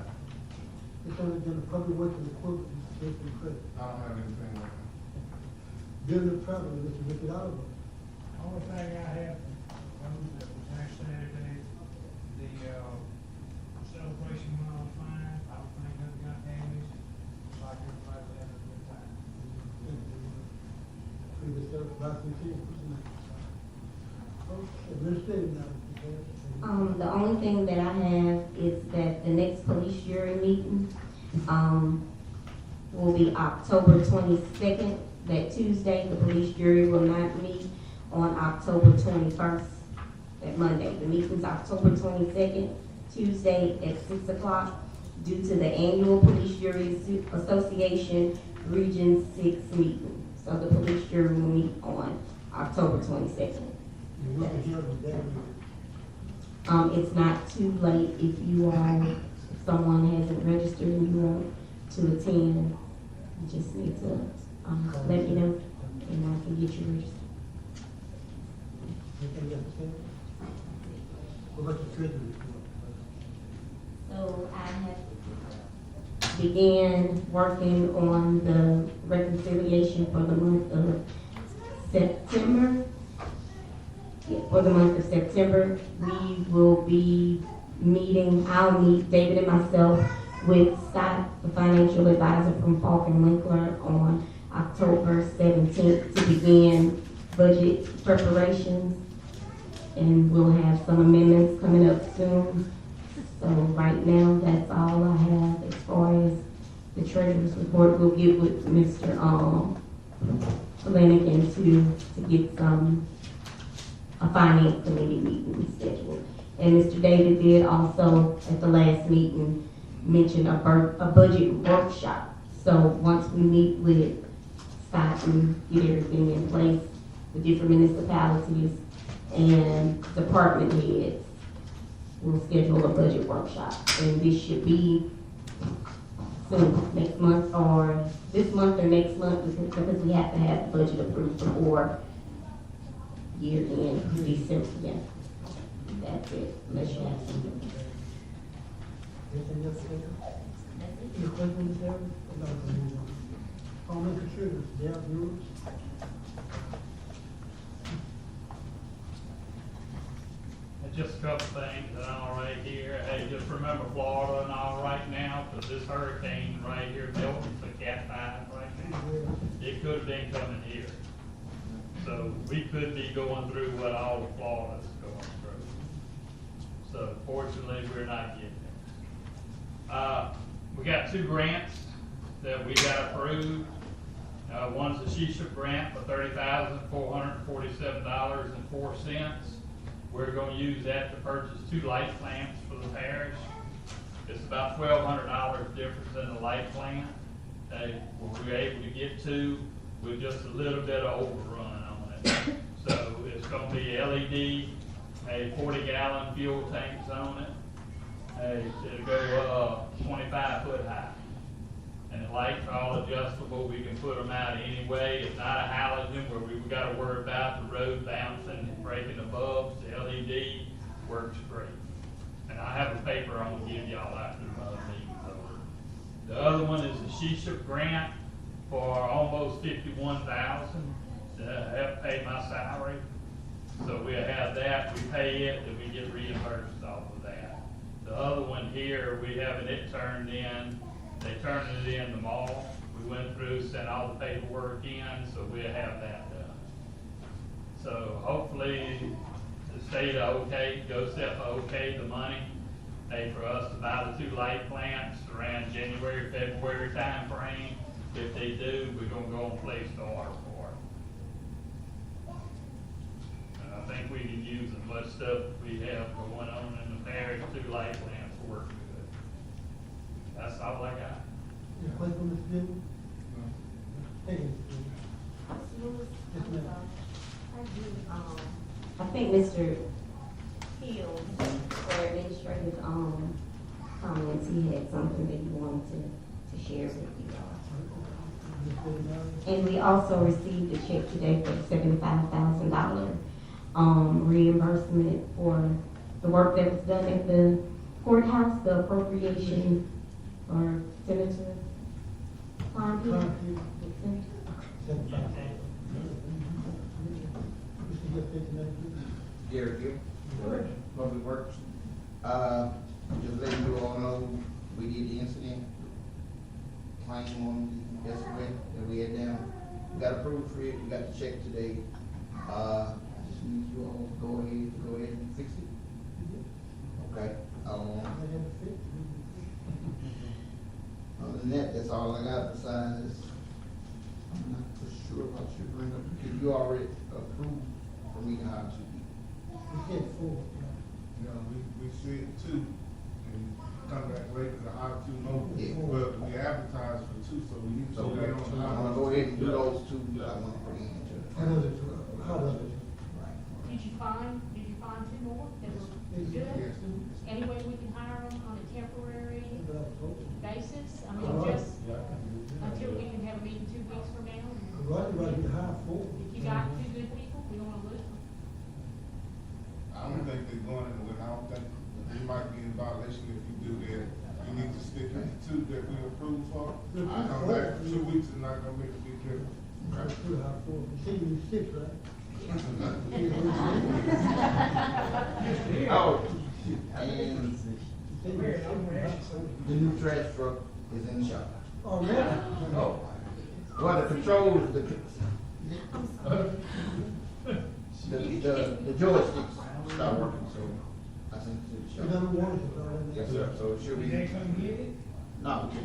It's on the public works and equipment, Mr. Craig. I don't have anything like that. Building and travel, Mr. Richard Oliver. Only thing I have, that was actually the celebration went on fine. I don't think nothing got damaged. Like everybody's having a good time. Previous Vice Chair. Okay, administrative now, Mr. Chair. The only thing that I have is that the next police jury meeting, will be October 22nd. That Tuesday, the police jury will not meet on October 21st, that Monday. The meeting's October 22nd, Tuesday at 6 o'clock, due to the annual Police Jury Association Region 6 meeting. So the police jury will meet on October 22nd. You look at here, the day. It's not too late if you all, if someone hasn't registered and you want to attend, you just need to, let me know and I can get you registered. Anything else, Mr. Chair? What about the treasury report? So I have began working on the reconciliation for the month of September. Yeah, for the month of September, we will be meeting, I'll meet, David and myself, with Scott, the financial advisor from Falk and Winkler, on October 17th to begin budget preparations. And we'll have some amendments coming up soon. So right now, that's all I have as far as the treasurer's report. We'll get with Mr. Flanagan to get a finance committee meeting scheduled. And Mr. David did also, at the last meeting, mention a budget workshop. So once we meet with Scott and get everything in place, the different municipalities and department heads, we'll schedule a budget workshop. And this should be soon, next month or this month or next month, because we have to have the budget approved before year end, December, yeah. That's it, unless you have something. Anything else, Mr. Chair? Any questions, Mr. Chair? No, we can move on. Homeland Security, Mr. Dale, yours? Just a couple things that I right here. Hey, just remember Florida and all right now, because this hurricane right here, Milton's a Cat 5 right now. It could have been coming here. So we could be going through what all of Florida's going through. So fortunately, we're not getting it. We got 2 grants that we got approved. One's a SHISHA grant for $30,447.04. We're going to use that to purchase 2 light lamps for the parish. It's about $1,200 difference in the light lamp. We were able to get 2 with just a little bit of overrun on it. So it's going to be LED, a 40-gallon fuel tanks on it. It'll go 25 foot high. And the lights are all adjustable. We can put them out any way. It's not a halogen where we've got to worry about the road bouncing and breaking the bulbs. The LED works great. And I have a paper I'm going to give y'all after the other meeting's over. The other one is a SHISHA grant for almost $51,000 to help pay my salary. So we'll have that. We pay it, and we get reimbursed off of that. The other one here, we having it turned in. They turned it in tomorrow. We went through, sent all the paperwork in, so we'll have that done. So hopefully the state okay, GOSEP okay the money, pay for us to buy the 2 light plants around January, February timeframe. If they do, we're gonna go and place the order for it. And I think we can use as much stuff we have going on in the parish, 2 light plants work good. That's all I got. Any question, Mr. Dillon? Thank you. Yes, ma'am. I think Mr. Hill, for administrative, comments, he had something that he wanted to share with you all. And we also received a check today for $75,000, reimbursement for the work that was done at the courthouse, the appropriation for Senator Klein. Gary Gill, Director of Public Works. Just letting you all know, we did the incident claim on the estimate that we had down. We got approved for it, we got the check today. I just need you all to go ahead and fix it. Okay, other than that, that's all I got besides, I'm not for sure about you bring up, because you already approved for me to hire 2 people. You said 4. You know, we said 2, and come back later to hire 2 more. Yeah. But we advertised for 2, so we need to. So get on the I'm gonna go ahead and do those 2 that I wanna bring in. How does it, how does it? Right. Did you find 2 more that were good? Yes. Any way we can hire them on a temporary basis? I mean, Alright. just until we can have a meeting 2 weeks from now? Right, you hire 4. If you got 2 good people, we don't wanna lose them. I don't think they're going anywhere. I don't think, we might be in violation if you do that. You need to stick with the 2 that we approved for. I come back 2 weeks and not gonna make a big difference. That's 2 hire 4. You say you need 6, right? Oh, and the new trash truck is in the shop. Oh, really? Oh, well, the controls, the joysticks start working, so I sent it to the You shop. never wanted it, already. Yes, sir, so it should be. Did they come get it? No, Good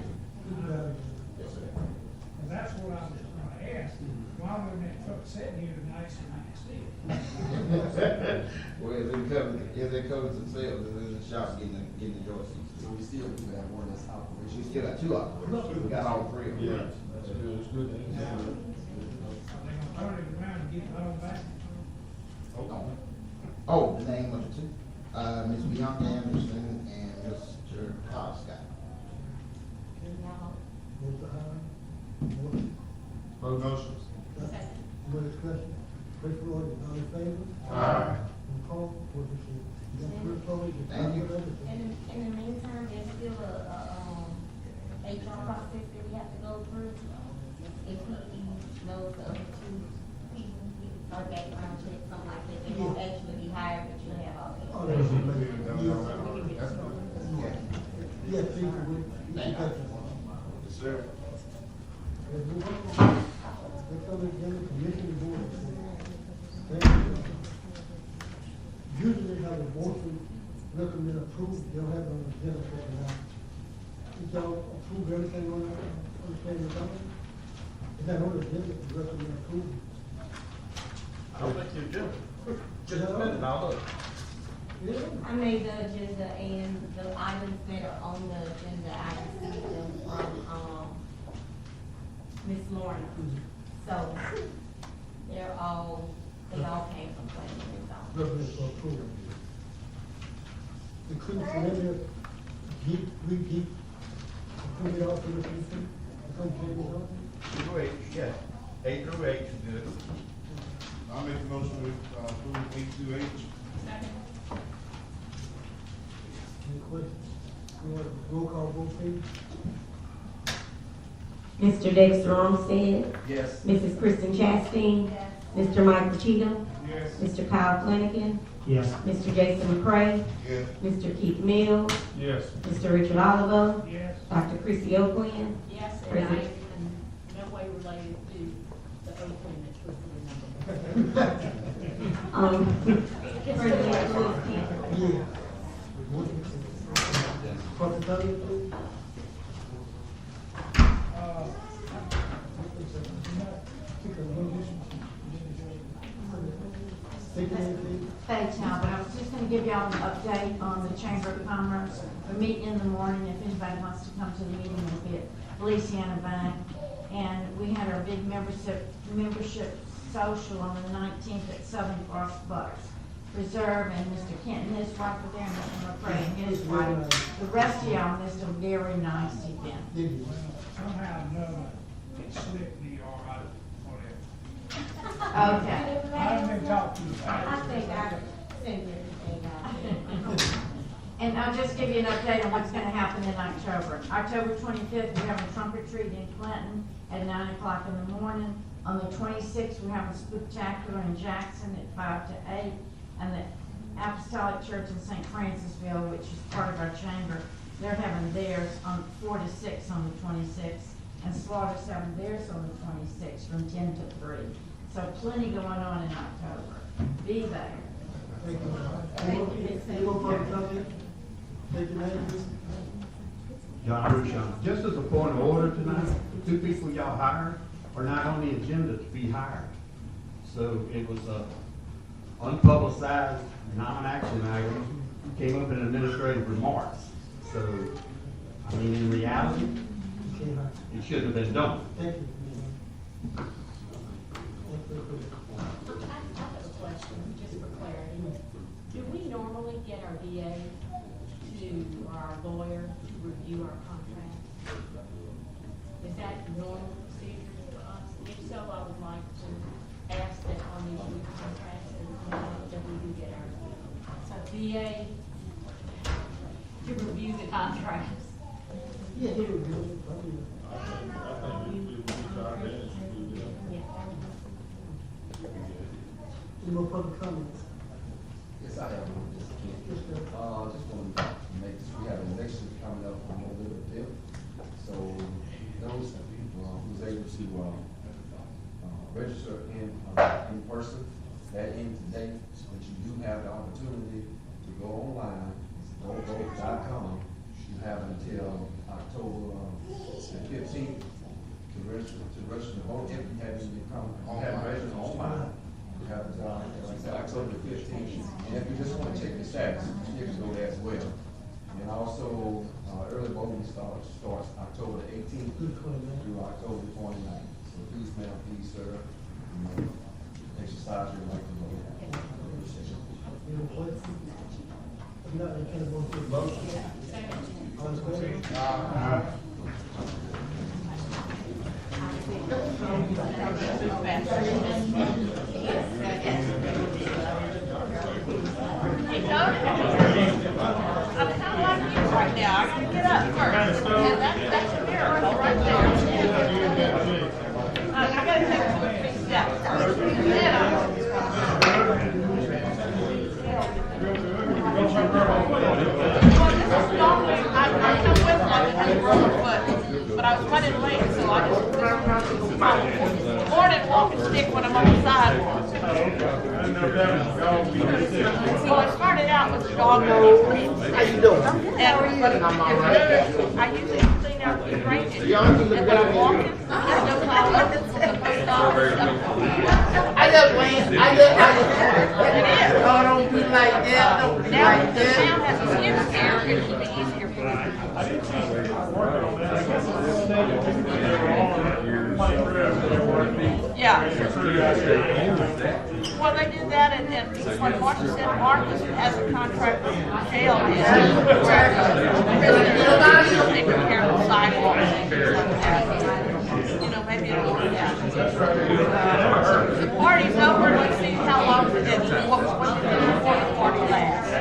value. yes, sir. Cause that's what I was gonna ask, why wasn't that truck sitting here tonight so I can see it? Well, they covered themselves, and in the shop getting the joysticks. So we still do have one that's We operational. still got 2 operations, we got all 3 of them. Yeah, that's good, it's good. Are they gonna turn it around and get it all back? Oh, the name of the 2, Ms. Bianca Anderson and Mr. Todd Scott. Move to hire. Motion. More discussion? Wait for order, all in favor? Aye. Call, what is it? You got first call, you got Thank you. everything. In the meantime, there's still a HR process that we have to go through. If he knows the other 2 people, or background check, something like that, they won't actually be hired, but you'll have all Oh, that. that's Yeah, it. that's good. Yes, people, Thank you. Yes, sir. Let's move on. Next on the agenda, commission board. Thank you. Usually they have a motion, recommend approval, they don't have it on the agenda for tonight. Did y'all approve everything on the agenda? Is that on the agenda, to recommend approval? I don't think you do. Just a minute, I'll look. Yeah. I made the agenda and the items that are on the agenda, I received them from, Ms. Lorna. So, they all came from planning and zoning. Recommend for approval. Include preliminary, deep, approve it all for the commission, come to the zone. Through H, yeah. A through H is good. I'll make the motion with, approve A2H. Any questions? You want a roll call vote, please? Mr. Dexter Armstead, Yes. Mrs. Kristen Chastain, Mr. Michael Cheatham, Yes. Mr. Kyle Flanagan, Yes. Mr. Jason McCray, Yes. Mr. Keith Mills, Yes. Mr. Richard Oliver, Yes. Dr. Chrissy Oakland, Yes, and I Present. am in no way related to the Oakland that's listed in number. For the next week. Yeah. For the 30th, please? Thanks, Albert. I was just gonna give y'all an update on the Chamber of Commerce. We're meeting in the morning. If anybody wants to come to the meeting, we'll be at Feliciana Bank. And we had our big membership social on the 19th at Southern Cross Bucks Reserve, and Mr. Kenton, his wife was there, and Mr. McCray and his wife. The rest of y'all missed a very nice event. Somehow or another, it slipped me all right, whatever. Okay. I haven't been talked to. I think I sent everything out. And I'll just give you an update on what's gonna happen in October. October 25th, we're having a trunk or treat in Clinton at 9 o'clock in the morning. On the 26th, we're having a spectacular in Jackson at 5 to 8. And the Apostolic Church in St. Francisville, which is part of our chamber, they're having theirs on 4 to 6 on the 26th. And Slaughter's having theirs on the 26th from 10 to 3. So plenty going on in October. Be there. Thank you. Any more public comment? Thank you, ma'am. John Rushon. Just as a point of order tonight, the two people y'all hired are not on the agenda to be hired. So it was a unpublicized, non-action item, came up in administrative remarks. So, I mean, in reality, it shouldn't have been done. Thank you. I have a question, just for clarity. Do we normally get our VA or our lawyer to review our contract? Is that the normal procedure for us? If so, I would like to ask that on these new contracts that we do get our VA to review the contracts. Yeah, he will do it. I think we try that, we do that. Any more public comments? Yes, I have one, Mr. Kent. Yes, sir. Just want to make this, we have an election coming up on November 5th. So those who's able to register in person, that ends today, but you do have the opportunity to go online, vote.com. You have until October 15th to register to vote if you have any comment. You have registered online. You have until October 15th. And if you just want to check the status, you can go there as well. And also, early voting starts October 18th through October 29th. So please, ma'am, please, sir, exercise your right to vote. Any more questions? If not, then can I go to the motion? All in favor? I'm kind of like you right now. I gotta get up first. And that's a miracle right there. I gotta take 2 or 3 steps first. I come with one because we're on foot. But I was running late, so I just morning walking stick when I'm on the sidewalk. So I started out with the dog. How you doing? I'm all right. I usually clean out the drainage. And when I'm walking, there's no problem with the post office. I just went, oh, don't be like that, don't be Now, like the town that. has a skid steer, it should be easier for me. Yeah. Well, they did that, and when Washington Marcus has a contract with jail, where prisoners are taking care of the sidewalks and things like that. You know, maybe it'll work out. The party's over, let's see how long it is, what we do before the party lasts.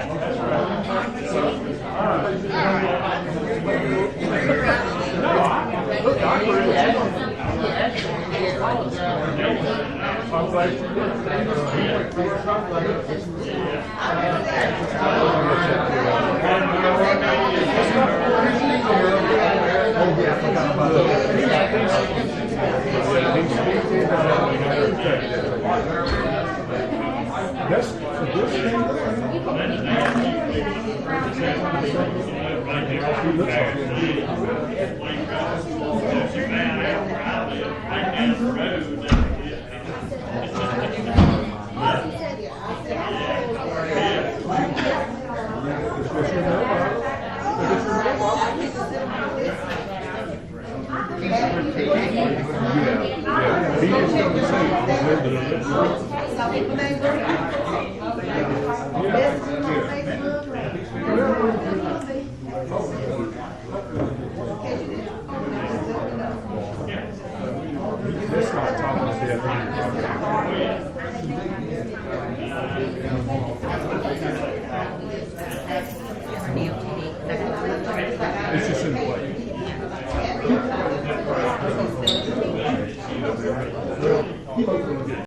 That's Right there off the back. Right down the road. Let's start talking to them. It's just in the way.